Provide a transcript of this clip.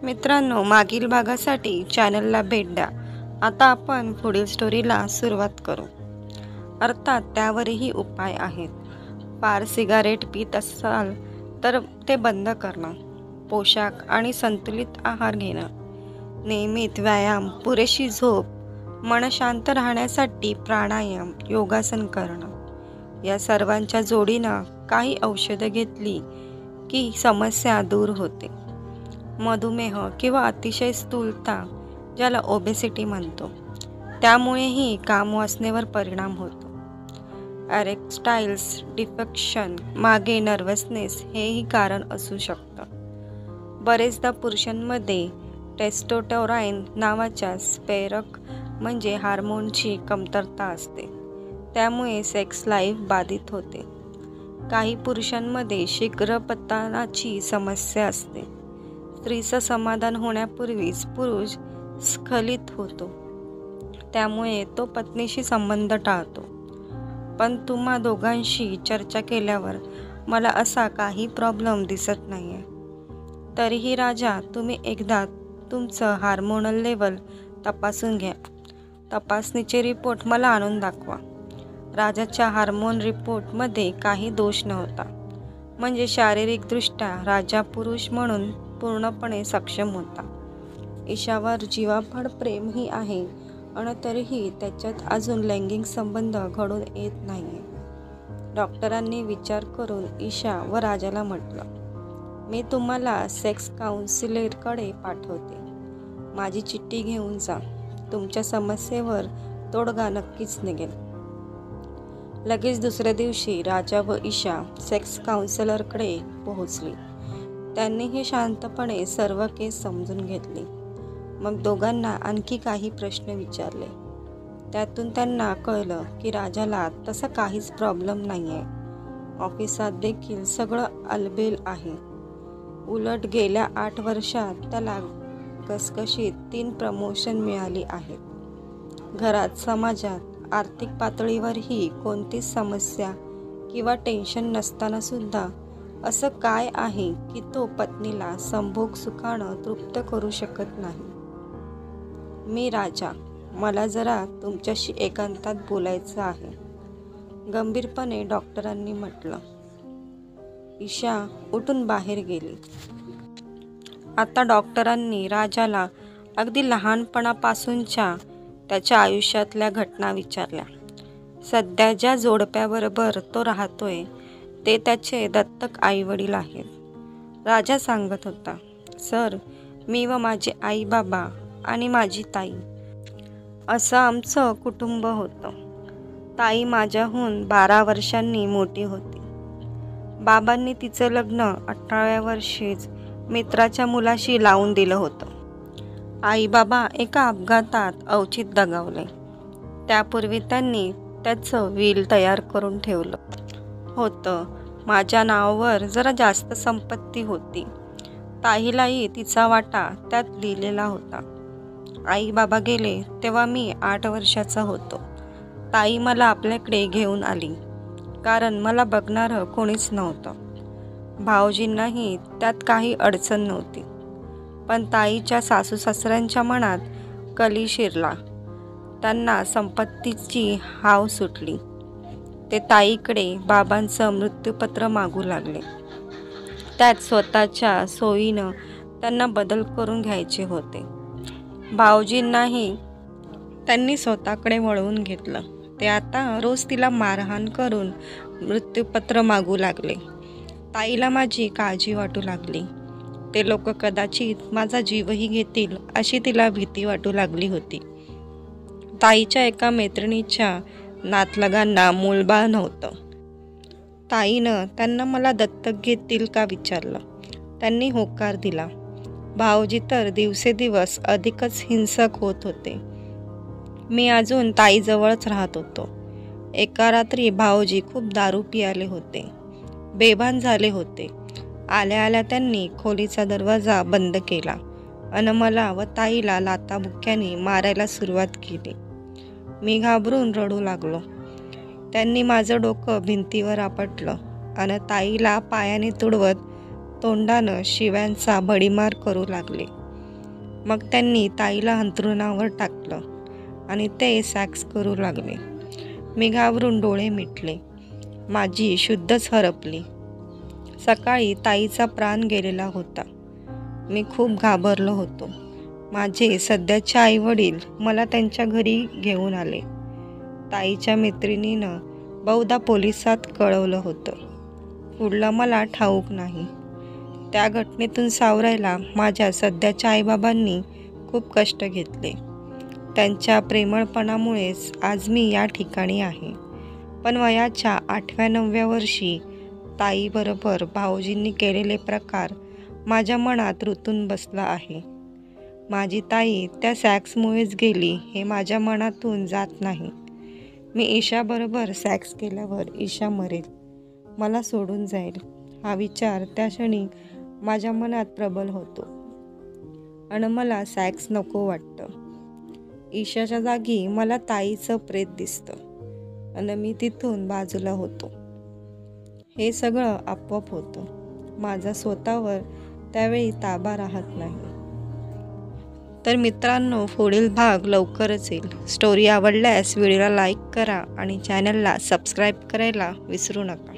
मित्रांनो, मागील भागासाठी चॅनलला भेट द्या. आता आपण पुढील स्टोरीला सुरुवात करू. अर्थात त्यावरही उपाय आहेत. फार सिगारेट पीत असाल तर ते बंद करणं, पोषाक आणि संतुलित आहार घेणं, नियमित व्यायाम, पुरेशी झोप, मन शांत राहण्यासाठी प्राणायाम, योगासन करणं, या सर्वांच्या जोडीनं काही औषधं घेतली की समस्या दूर होते. मधुमेह किंवा अतिशय स्थूलता, ज्याला ओबेसिटी म्हणतो, त्यामुळेही कामवासनेवर परिणाम होतो. एरेक्टाइल्स डिस्फंक्शन मागे नर्वसनेस हेही कारण असू शकतं. बरेचदा पुरुषांमध्ये टेस्टोस्टेरोन नावाच्या स्पेरक म्हणजे हार्मोनची कमतरता असते, त्यामुळे सेक्स लाईफ बाधित होते. काही पुरुषांमध्ये शीघ्रपतनाची समस्या असते. स्त्रीचं समाधान होण्यापूर्वीच पुरुष स्खलित होतो, त्यामुळे तो पत्नीशी संबंध टाळतो. पण तुम्हा दोघांशी चर्चा केल्यावर मला असा काही प्रॉब्लेम दिसत नाहीये. तरीही राजा, तुम्ही एकदा तुमचं हार्मोनल लेवल तपासून घ्या. तपासणीचे रिपोर्ट मला आणून दाखवा. राजाच्या हार्मोन रिपोर्टमध्ये काही दोष नव्हता. म्हणजे शारीरिकदृष्ट्या राजा पुरुष म्हणून पूर्णपणे सक्षम होता. ईशावर जीवापाड प्रेमही आहे आणि तरीही त्याच्यात अजून लैंगिक संबंध घडून येत नाहीये. डॉक्टरांनी विचार करून ईशा व राजाला म्हटलं, मी तुम्हाला सेक्स काउन्सिलरकडे पाठवते. माझी चिठ्ठी घेऊन जा. तुमच्या समस्येवर तोडगा नक्कीच निघेल. लगेच दुसऱ्या दिवशी राजा व ईशा सेक्स काउन्सिलरकडे पोहोचली. त्यांनीही शांतपणे सर्व केस समजून घेतली. मग दोघांना आणखी काही प्रश्न विचारले. त्यातून त्यांना कळलं की राजाला तसा काहीच प्रॉब्लेम नाही आहे. ऑफिसात देखील सगळं अलबेल आहे. उलट गेल्या 8 वर्षात त्याला घसघशीत 3 प्रमोशन मिळाली आहेत. घरात, समाजात, आर्थिक पातळीवरही कोणतीच समस्या किंवा टेन्शन नसताना सुद्धा असं काय आहे की तो पत्नीला संभोग सुखानं तृप्त करू शकत नाही. मी राजा, मला जरा तुमच्याशी एकांतात बोलायचं आहे, गंभीरपणे डॉक्टरांनी म्हटलं. ईशा उठून बाहेर गेली. आता डॉक्टरांनी राजाला अगदी लहानपणापासूनच्या त्याच्या आयुष्यातल्या घटना विचारल्या. सध्या ज्या जोडप्याबरोबर तो राहतोय ते त्याचे दत्तक आईवडील आहेत. राजा सांगत होता, सर, मी व माझे आई बाबा आणि माझी ताई असं आमचं कुटुंब होतं. ताई माझ्याहून 12 वर्षांनी मोठी होती. बाबांनी तिचं लग्न 18व्या वर्षीच मित्राच्या मुलाशी लावून दिलं होतं. आई बाबा एका अपघातात अवचित दगावले. त्यापूर्वी त्यांनी त्याचं विल तयार करून ठेवलं होतं. माझ्या नावावर जरा जास्त संपत्ती होती. ताईलाही तिचा वाटा त्यात लिहिलेला होता. आई बाबा गेले तेव्हा मी 8 वर्षाचा होतो. ताई मला आपल्याकडे घेऊन आली, कारण मला बघणारं कोणीच नव्हतं. भाऊजींनाही त्यात काही अडचण नव्हती. पण ताईच्या सासूसासऱ्यांच्या मनात कली शिरला. त्यांना संपत्तीची हाव सुटली. ते ताईकडे बाबांचं मृत्यूपत्र मागू लागले. त्यात स्वतःच्या सोयीनं त्यांना बदल करून घ्यायचे होते. भाऊजींनाही त्यांनी स्वतःकडे वळवून घेतलं. ते आता रोज तिला मारहाण करून मृत्यूपत्र मागू लागले. ताईला माझी काळजी वाटू लागली. ते लोक कदाचित माझा जीवही घेतील अशी तिला भीती वाटू लागली होती. ताईच्या एका मैत्रिणीच्या नातलगांना मूलबाळ नव्हतं. ताईनं त्यांना मला दत्तक घेतील का विचारलं. त्यांनी होकार दिला. भाऊजी तर दिवसेदिवस अधिकच हिंसक होत होते. मी अजून ताईजवळच राहत होतो. एका रात्री भाऊजी खूप दारू पियाले होते. बेभान झाले होते. आल्या आल्या त्यांनी खोलीचा दरवाजा बंद केला आणि मला व ताईला लाथाबुक्क्यांनी मारायला सुरुवात केली. मी घाबरून रडू लागलो. त्यांनी माझं डोकं भिंतीवर आपटलं आणि ताईला पायाने तुडवत तोंडानं शिव्यांचा भडीमार करू लागले. मग त्यांनी ताईला अंथरुणावर टाकलं आणि ते सॅक्स करू लागले. मी घाबरून डोळे मिटले. माझी शुद्धच हरपली. सकाळी ताईचा प्राण गेलेला होता. मी खूप घाबरलो होतो. माझे सध्याचे आईवडील मला त्यांच्या घरी घेऊन आले. ताईच्या मैत्रिणीनं बहुधा पोलिसात कळवलं होतं. पुढलं मला ठाऊक नाही. त्या घटनेतून सावरायला माझ्या सध्याच्या आईबाबांनी खूप कष्ट घेतले. त्यांच्या प्रेमळपणामुळेच आज मी या ठिकाणी आहे. पण वयाच्या 8व्या-9व्या वर्षी ताईबरोबर भाऊजींनी केलेले प्रकार माझ्या मनात रुतून बसला आहे. माझी ताई त्या सॅक्समुळेच गेली हे माझ्या मनातून जात नाही. मी ईशाबरोबर सॅक्स केल्यावर ईशा मरेल, मला सोडून जाईल हा विचार त्या क्षणी माझ्या मनात प्रबल होतो आणि मला सॅक्स नको वाटतं. ईशाच्या जागी मला ताईचं प्रेत दिसतं आणि मी तिथून बाजूला होतो. हे सगळं आपोआप होतं. माझा स्वतःवर त्यावेळी ताबा राहत नाही. तर मित्रांनो, पुढील भाग लवकरच येईल. स्टोरी आवडल्यास व्हिडिओला लाईक करा आणि चॅनलला सबस्क्राईब करायला विसरू नका.